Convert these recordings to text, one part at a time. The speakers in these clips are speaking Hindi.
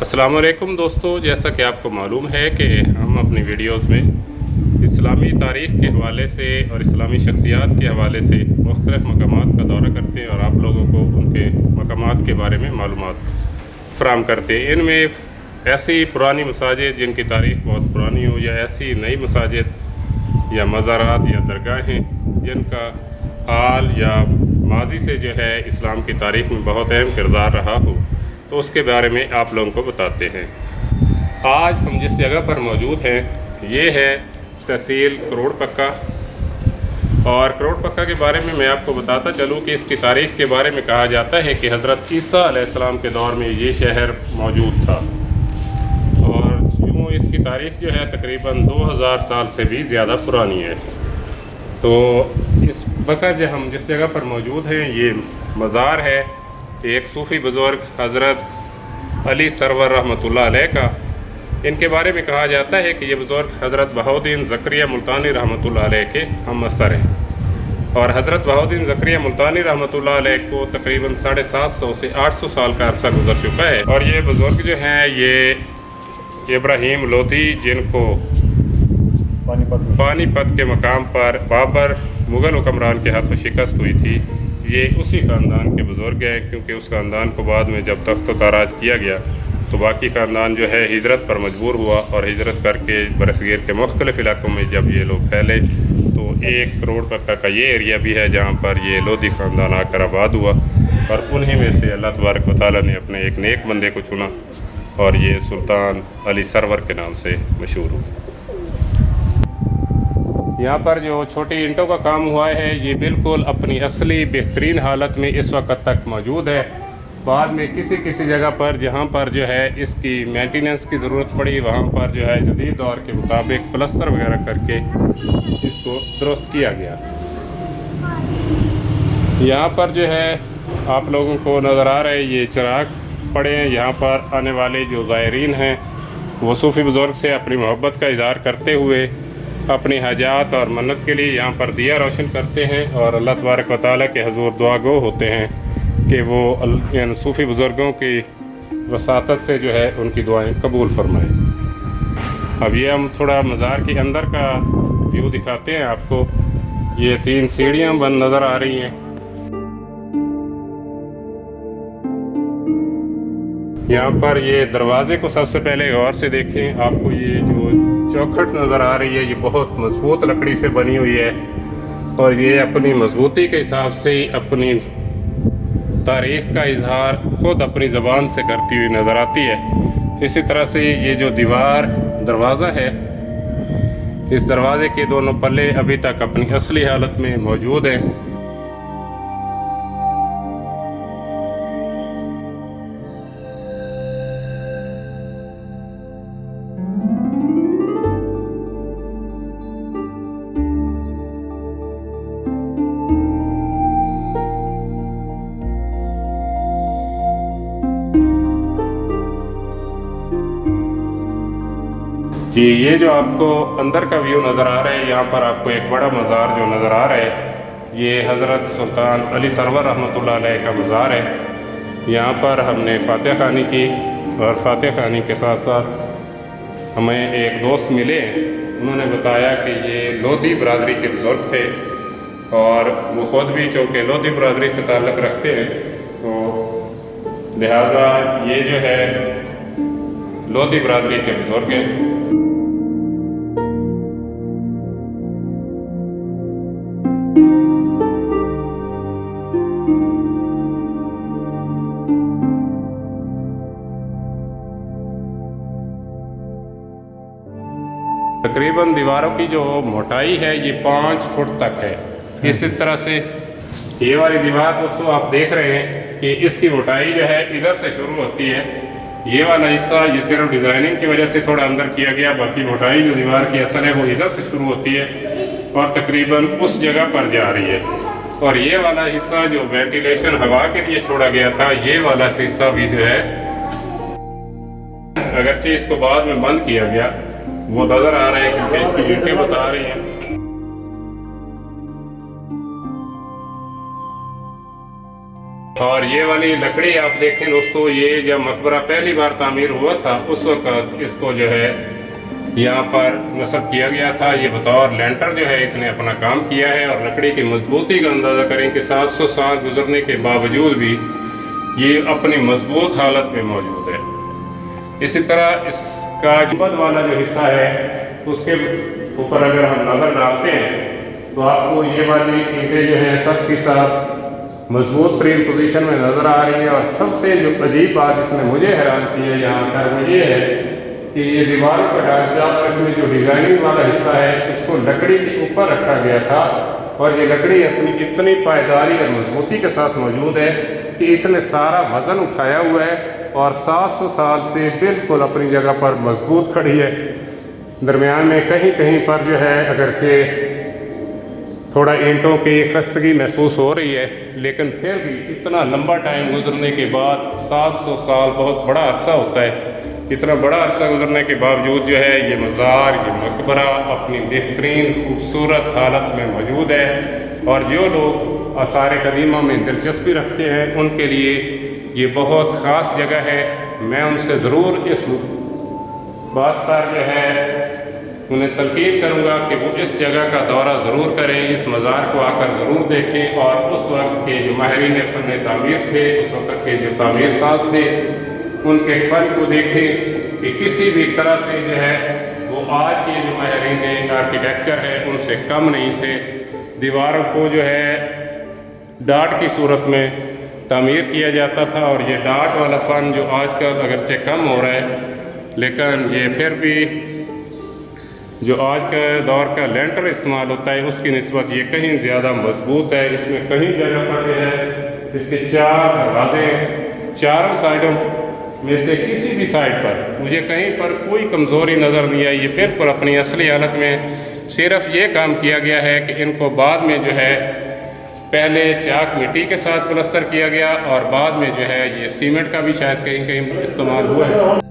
अस्सलामुअलैकुम दोस्तों, जैसा कि आपको मालूम है कि हम अपनी वीडियोस में इस्लामी तारीख़ के हवाले से और इस्लामी शख्सियात के हवाले से मुख्तलिफ़ मकामात का दौरा करते हैं और आप लोगों को उनके मकामात के बारे में मालूमात फ़राहम करते हैं। इनमें ऐसी पुरानी मसाजिद जिनकी तारीख़ बहुत पुरानी हो, या ऐसी नई मसाजिद या मज़ारात या दरगाहें जिनका हाल या माजी से जो है इस्लाम की तारीख़ में बहुत अहम किरदार रहा हो, तो उसके बारे में आप लोगों को बताते हैं। आज हम जिस जगह पर मौजूद हैं ये है तहसील करोड़ पक्का, और करोड़ पक्का के बारे में मैं आपको बताता चलूँ कि इसकी तारीख़ के बारे में कहा जाता है कि हज़रत ईसा अलैहिस्सलाम के दौर में ये शहर मौजूद था, और यूँ इसकी तारीख़ जो है तकरीबन 2000 साल से भी ज़्यादा पुरानी है। तो इस वक्त जो हम जिस जगह पर मौजूद हैं ये मज़ार है एक सूफ़ी बुज़ुर्ग हज़रत अली सरवर रहमतुल्लाह अलैह का। इनके बारे में कहा जाता है कि ये बुज़ुर्ग हज़रत बहाउद्दीन ज़करिया मुल्तानी रहमतुल्लाह अलैह के हम असर हैं, और हज़रत बहाउद्दीन ज़करिया मुल्तानी रहमतुल्लाह अलैह को तकरीबन 750 से 800 साल का अरसा गुज़र चुका है। और ये बुज़ुर्ग जो हैं ये इब्राहीम लोधी, जिनको पानीपत के मकाम पर बाबर मुग़ल हुक्मरान के हाथों शिकस्त हुई थी, ये उसी ख़ानदान के बुज़ुर्ग हैं, क्योंकि उस ख़ानदान को बाद में जब तख्त ताराज किया गया तो बाकी ख़ानदान जो है हिजरत पर मजबूर हुआ, और हिजरत करके बरसगीर के मुख्तलिफ़ इलाक़ों में जब ये लोग फैले तो एक करोड़ पक्का का ये एरिया भी है जहाँ पर ये लोधी ख़ानदान आकर आबाद हुआ, और उन्हीं में से अल्लाह तबारक व तआला ने अपने एक नेक बंदे को चुना और ये सुल्तान अली सरवर के नाम से मशहूर हुआ। यहाँ पर जो छोटी ईंटों का काम हुआ है ये बिल्कुल अपनी असली बेहतरीन हालत में इस वक्त तक मौजूद है। बाद में किसी किसी जगह पर जहाँ पर जो है इसकी मेंटेनेंस की ज़रूरत पड़ी, वहाँ पर जो है जदीद दौर के मुताबिक प्लस्तर वगैरह करके इसको दुरुस्त किया गया। यहाँ पर जो है आप लोगों को नज़र आ रहे ये चिराग पड़े हैं। यहाँ पर आने वाले जो ज़ायरीन हैं वो सूफ़ी बुज़ुर्ग से अपनी मोहब्बत का इज़हार करते हुए अपनी हाजात और मन्नत के लिए यहाँ पर दिया रोशन करते हैं, और अल्लाह तबारक व तआला के हज़ूर दुआ गो होते हैं कि वो इन सूफ़ी बुज़ुर्गों की वसातत से जो है उनकी दुआएं कबूल फरमाए। अब ये हम थोड़ा मज़ार के अंदर का व्यू दिखाते हैं आपको। ये 3 सीढ़ियाँ बंद नज़र आ रही हैं। यहाँ पर ये दरवाज़े को सबसे पहले गौर से देखें। आपको ये जो चौखट नज़र आ रही है ये बहुत मजबूत लकड़ी से बनी हुई है, और ये अपनी मजबूती के हिसाब से ही अपनी तारीख़ का इजहार खुद अपनी ज़बान से करती हुई नज़र आती है। इसी तरह से ये जो दीवार दरवाज़ा है, इस दरवाज़े के दोनों पल्ले अभी तक अपनी असली हालत में मौजूद हैं। जी, ये जो आपको अंदर का व्यू नज़र आ रहा है, यहाँ पर आपको एक बड़ा मज़ार जो नज़र आ रहा है ये हज़रत सुल्तान अली सरवर रहमतुल्लाह अलैह का मज़ार है। यहाँ पर हमने फातिहा ख़ानी की, और फातिहा ख़ानी के साथ साथ हमें एक दोस्त मिले, उन्होंने बताया कि ये लोधी बरादरी के बुज़ुर्ग थे, और वो ख़ुद भी चूँकि लोधी बरादरी से ताल्लुक़ रखते हैं तो लिहाजा ये जो है लोधी बरादरी के बुजुर्ग हैं। तकरीबन दीवारों की जो मोटाई है ये 5 फुट तक है। इसी तरह से ये वाली दीवार दोस्तों आप देख रहे हैं कि इसकी मोटाई जो है इधर से शुरू होती है। ये वाला हिस्सा ये सिर्फ डिज़ाइनिंग की वजह से थोड़ा अंदर किया गया, बाकी मोटाई जो दीवार की असल है वो इधर से शुरू होती है और तकरीबन उस जगह पर जा रही है। और ये वाला हिस्सा जो वेंटिलेशन हवा के लिए छोड़ा गया था, ये वाला हिस्सा भी जो है अगरचे इसको बाद में बंद किया गया, वो नजर आ रहा है क्योंकि इसकी ईंटें बता रही हैं। और ये वाली लकड़ी आप देखें दोस्तों, ये जब मकबरा पहली बार तामीर हुआ था उस वक्त इसको जो है यहाँ पर नस्ब किया गया था। ये बतौर लेंटर जो है इसने अपना काम किया है। और लकड़ी की मजबूती का अंदाज़ा करें कि 700 साल गुजरने के बावजूद भी ये अपनी मजबूत हालत में मौजूद है। इसी तरह इसका गुंबद वाला जो हिस्सा है उसके ऊपर अगर हम नज़र डालते हैं तो आपको ये वाली ईंटें जो हैं सब की सब मजबूत तरीन पोजीशन में नज़र आ रही है। और सबसे जो अजीब बात इसने मुझे हैरान की है यहाँ पर वो ये है कि ये दीवार का ढांचा, इसमें जो डिज़ाइनिंग वाला हिस्सा है इसको लकड़ी के ऊपर रखा गया था। और ये लकड़ी अपनी इतनी पायदारी और मजबूती के साथ मौजूद है कि इसने सारा वज़न उठाया हुआ है और 700 साल से बिल्कुल अपनी जगह पर मजबूत खड़ी है। दरमियान में कहीं कहीं पर जो है अगरचे थोड़ा ईंटों की खस्तगी महसूस हो रही है, लेकिन फिर भी इतना लंबा टाइम गुजरने के बाद 700 साल बहुत बड़ा अरसा होता है। इतना बड़ा अरसा गुजरने के बावजूद जो है ये मज़ार, ये मकबरा अपनी बेहतरीन खूबसूरत हालत में मौजूद है। और जो लोग आसार कदीमा में दिलचस्पी रखते हैं उनके लिए ये बहुत ख़ास जगह है। मैं उनसे ज़रूर इस बात पर जो है उन्हें तलकीन करूँगा कि वो इस जगह का दौरा ज़रूर करें, इस मज़ार को आकर ज़रूर देखें। और उस वक्त के जो माहिरीन फ़न तामीर थे, उस वक्त के जो तामीर साज थे, उनके फ़न को देखें कि किसी भी तरह से जो है वो आज के जो माहिरीन आर्किटेक्चर है उनसे कम नहीं थे। दीवारों को जो है डाट की सूरत में तामीर किया जाता था और ये डाट वाला फ़न जो आजकल अगरचे कम हो रहा है, लेकिन ये फिर भी जो आज का दौर का लेंटर इस्तेमाल होता है उसकी निस्बत ये कहीं ज़्यादा मजबूत है। इसमें कहीं जगह पर जो है इसके 4 दरवाजे, चारों साइडों में से किसी भी साइड पर मुझे कहीं पर कोई कमज़ोरी नज़र नहीं आई। ये बिल्कुल अपनी असली हालत में, सिर्फ ये काम किया गया है कि इनको बाद में जो है पहले चाक मिट्टी के साथ प्लस्तर किया गया और बाद में जो है ये सीमेंट का भी शायद कहीं कहीं इस्तेमाल हुआ है।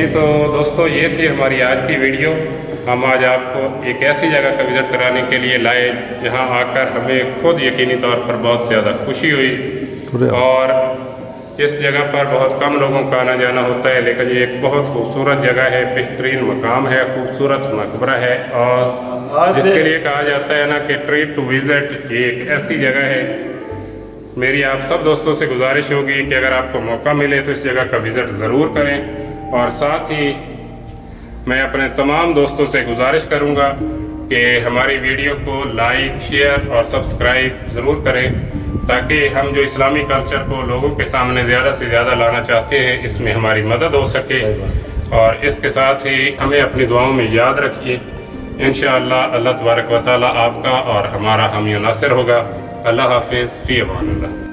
तो दोस्तों ये थी हमारी आज की वीडियो। हम आज आपको एक ऐसी जगह का विज़िट कराने के लिए लाए जहां आकर हमें खुद यकीनी तौर पर बहुत ज़्यादा खुशी हुई। और इस जगह पर बहुत कम लोगों का आना जाना होता है, लेकिन ये एक बहुत खूबसूरत जगह है, बेहतरीन मकाम है, खूबसूरत मकबरा है और जिसके लिए कहा जाता है ना कि ट्रीट टू विज़िट, एक ऐसी जगह है। मेरी आप सब दोस्तों से गुजारिश होगी कि अगर आपको मौका मिले तो इस जगह का विज़िट ज़रूर करें। और साथ ही मैं अपने तमाम दोस्तों से गुजारिश करूंगा कि हमारी वीडियो को लाइक, शेयर और सब्सक्राइब ज़रूर करें, ताकि हम जो इस्लामी कल्चर को लोगों के सामने ज़्यादा से ज़्यादा लाना चाहते हैं इसमें हमारी मदद हो सके। और इसके साथ ही हमें अपनी दुआओं में याद रखिए। इंशाअल्लाह अल्लाह तबारक व तआला आपका और हमारा हामी नासिर होगा। अल्लाह हाफिज़, फ़ी अमान अल्लाह।